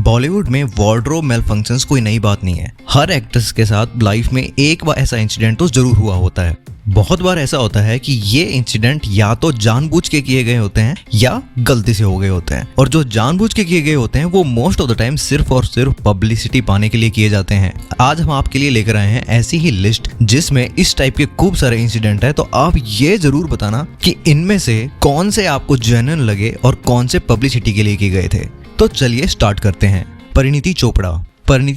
बॉलीवुड में wardrobe mail functions कोई नई बात नहीं है। हर एक्ट्रेस के साथ लाइफ में एक बार ऐसा इंसिडेंट तो जरूर हुआ होता है। बहुत बार ऐसा होता है कि ये इंसिडेंट या तो जानबूझ के किए गए होते हैं या गलती से हो गए होते हैं, और जो जानबूझ के किए गए होते हैं वो मोस्ट ऑफ द टाइम सिर्फ और सिर्फ पब्लिसिटी पाने के लिए किए जाते हैं। आज हम आपके लिए लेकर आए हैं ऐसी ही लिस्ट जिसमें इस टाइप के खूब सारे इंसिडेंट है। तो आप ये जरूर बताना कि इनमें से कौन से आपको जेन्युइन लगे और कौन से पब्लिसिटी के लिए किए गए थे। तो चलिए स्टार्ट करते हैं। परिणीति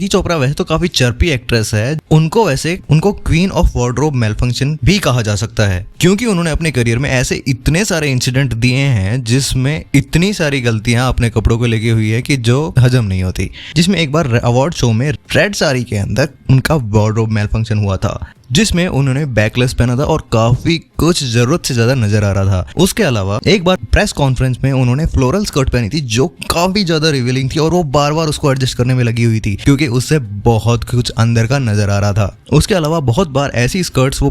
चोपड़ा वैसे तो काफी चर्पी एक्ट्रेस है। उनको क्वीन ऑफ वार्डरोब मेलफंक्शन भी कहा जा सकता है, क्योंकि उन्होंने अपने करियर में ऐसे इतने सारे इंसिडेंट दिए हैं जिसमें इतनी सारी गलतियां अपने कपड़ों को लेके हुई है कि जो हजम नहीं होती। जिसमें एक बार अवार्ड शो में रेड साड़ी के अंदर उनका वार्डरोब मेलफंक्शन हुआ था, जिसमें उन्होंने बैकलेस पहना था और काफी कुछ जरूरत से ज्यादा नजर आ रहा था। उसके अलावा एक बार प्रेस कॉन्फ्रेंस में उन्होंने फ्लोरल स्कर्ट पहनी थी जो काफी ज्यादा रिवीलिंग थी, और वो बार बार उसको एडजस्ट करने में लगी हुई थी क्योंकि उससे बहुत कुछ अंदर का नजर आ रहा था। उसके अलावा बहुत बार ऐसी स्कर्ट्स वो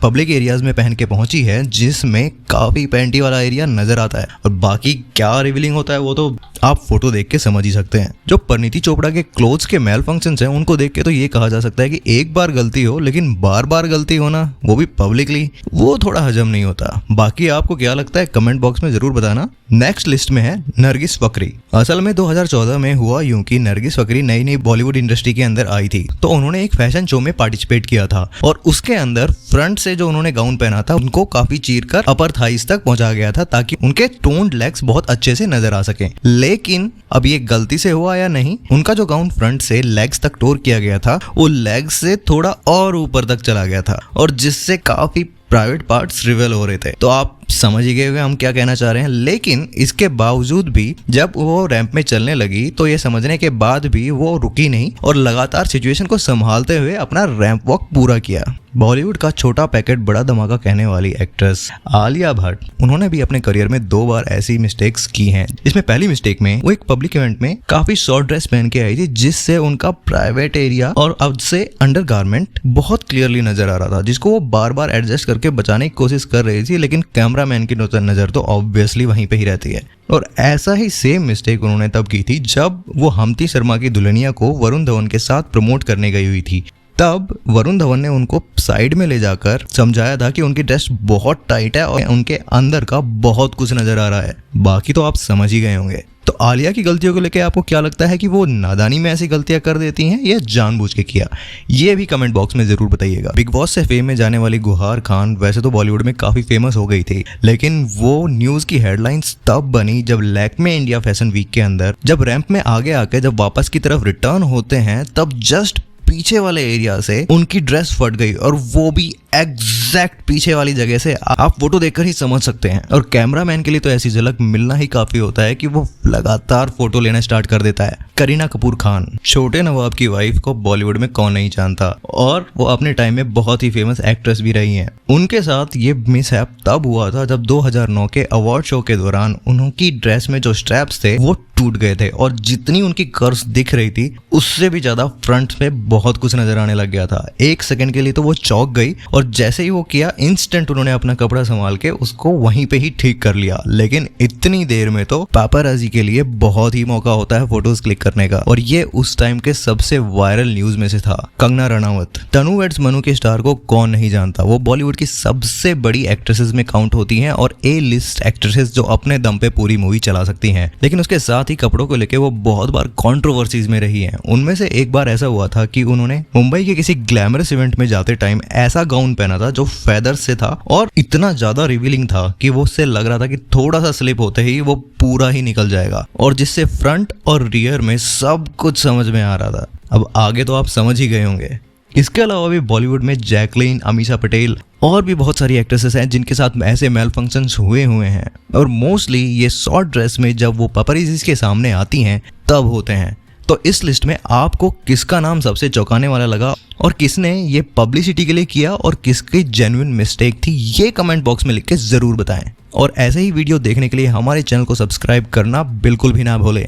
पब्लिक एरियाज में पहन के पहुंची है जिसमें काफी पैंटी वाला एरिया नजर आता है, और बाकी क्या रिवीलिंग होता है वो तो आप फोटो देख के समझ ही सकते हैं। जो परिणीति चोपड़ा के क्लोथ्स के मेल फंक्शंस हैं उनको देख के तो ये कहा जा सकता है कि एक बार गलती हो, लेकिन बार बार गलती होना, वो भी पब्लिकली, वो थोड़ा हजम नहीं होता। बाकी आपको क्या लगता है कमेंट बॉक्स में जरूर बताना। नेक्स्ट लिस्ट में है नरगिस फकरी। असल में 2014 में हुआ यूं कि नरगिस फकरी नई नई बॉलीवुड इंडस्ट्री के अंदर आई थी, तो उन्होंने एक फैशन शो में पार्टिसिपेट किया था, और उसके अंदर फ्रंट से जो उन्होंने गाउन पहना था उनको काफी चीरकर अपर थाइस तक पहुंचा गया था ताकि उनके टोन्ड लेग्स बहुत अच्छे से नजर आ सके। लेकिन अब ये गलती से हुआ या नहीं, उनका जो गाउन फ्रंट से लेग्स तक टोर किया गया था वो लेग्स से थोड़ा और ऊपर तक चला गया था, और जिससे काफी प्राइवेट पार्ट्स रिवील हो रहे थे। तो आप समझ ही गए होंगे हम क्या कहना चाह रहे हैं। लेकिन इसके बावजूद भी जब वो रैंप में चलने लगी तो ये समझने के बाद भी वो रुकी नहीं और लगातार सिचुएशन को संभालते हुए अपना रैंप वॉक पूरा किया। बॉलीवुड का छोटा पैकेट बड़ा धमाका कहने वाली एक्ट्रेस आलिया भट्ट, उन्होंने भी अपने करियर में 2 बार ऐसी मिस्टेक्स की हैं, जिसमें पहली मिस्टेक में वो एक पब्लिक इवेंट में काफी शॉर्ट ड्रेस पहन के आई थी, जिससे उनका प्राइवेट एरिया और अब से अंडरगारमेंट बहुत क्लियरली नजर आ रहा था, जिसको वो बार बार एडजस्ट करके बचाने की कोशिश कर रही थी, लेकिन कैमरामैन की नजर तो ऑब्वियसली वहीं पे ही रहती है। और ऐसा ही सेम मिस्टेक उन्होंने तब की थी जब वो हमती शर्मा की दुल्हनिया को वरुण धवन के साथ प्रमोट करने गई हुई थी। तब वरुण धवन ने उनको साइड में ले जाकर समझाया था कि उनकी ड्रेस बहुत टाइट है और उनके अंदर का बहुत कुछ नजर आ रहा है। बाकी तो आप समझ ही गए होंगे। तो आलिया की गलतियों को लेकर आपको क्या लगता है कि वो नादानी में ऐसी गलतियां कर देती हैं या जानबूझ के किया? ये भी कमेंट बॉक्स में जरूर बताइएगा। बिग बॉस से फेम में जाने वाली गुहार खान वैसे तो बॉलीवुड में काफी फेमस हो गई थी, लेकिन वो न्यूज की हेडलाइंस तब बनी जब लैक्मे इंडिया फैशन वीक के अंदर जब रैंप में आगे आके जब वापस की तरफ रिटर्न होते हैं तब जस्ट पीछे वाले एरिया से उनकी ड्रेस फट गई, और वो भी एग्जैक्ट पीछे वाली जगह से। आप फोटो देखकर ही समझ सकते हैं। और कैमरामैन के लिए तो ऐसी झलक मिलना ही काफी होता है कि वो लगातार फोटो लेना स्टार्ट कर देता है। करीना कपूर खान, छोटे नवाब की वाइफ को बॉलीवुड में कौन नहीं जानता, और वो अपने टाइम में बहुत ही फेमस एक्ट्रेस भी रही हैं। उनके साथ ये मिसहैप तब हुआ था जब 2009 के अवार्ड शो के दौरान उनकी ड्रेस में जो स्ट्रैप्स थे वो टूट गए थे, और जितनी उनकी कर्व्स दिख रही थी उससे भी ज्यादा फ्रंट में बहुत कुछ नजर आने लग गया था। एक सेकंड के लिए तो वो चौंक गई, और जैसे ही वो किया इंस्टेंट उन्होंने अपना कपड़ा संभाल के उसको वहीं पे ही ठीक कर लिया। लेकिन इतनी देर में तो पापाराजी के लिए बहुत ही मौका होता है फोटोज क्लिक करने का, और ये उस टाइम के सबसे वायरल न्यूज में से था। कंगना रनावत, तनु वेड्स मनु के स्टार को कौन नहीं जानता। वो बॉलीवुड की सबसे बड़ी एक्ट्रेसेस में काउंट होती हैं और ए लिस्ट एक्ट्रेसेस जो अपने दम पे पूरी मूवी चला सकती हैं। लेकिन उसके साथ ही कपड़ों को लेके वो बहुत बार कंट्रोवर्सीज में रही हैं। उनमें से एक बार ऐसा हुआ था कि उन्होंने मुंबई के किसी ग्लैमरस इवेंट में जाते टाइम ऐसा गाउन पहना था जो फेदर से था और इतना ज्यादा रिवीलिंग था कि वो उससे लग रहा था कि थोड़ा सा स्लिप होते ही वो पूरा ही निकल जाएगा, और जिससे फ्रंट और रियर में सब कुछ समझ में आ रहा था। अब आगे तो आप समझ ही गए होंगे। इसके अलावा भी बॉलीवुड में जैकलीन, अमीषा पटेल और भी बहुत सारी एक्ट्रेसेस हैं जिनके साथ ऐसे मेल फंक्शंस हुए हैं, और मोस्टली ये शॉर्ट ड्रेस में जब वो पेपराजीज के सामने आती हैं तब होते हैं। तो इस लिस्ट में आपको किसका नाम सबसे चौंकाने वाला लगा, और किसने ये पब्लिसिटी के लिए किया, और किसकी जेन्युइन मिस्टेक थी, ये कमेंट बॉक्स में लिख के जरूर बताएं। और ऐसे ही वीडियो देखने के लिए हमारे चैनल को सब्सक्राइब करना बिल्कुल भी ना भूलें।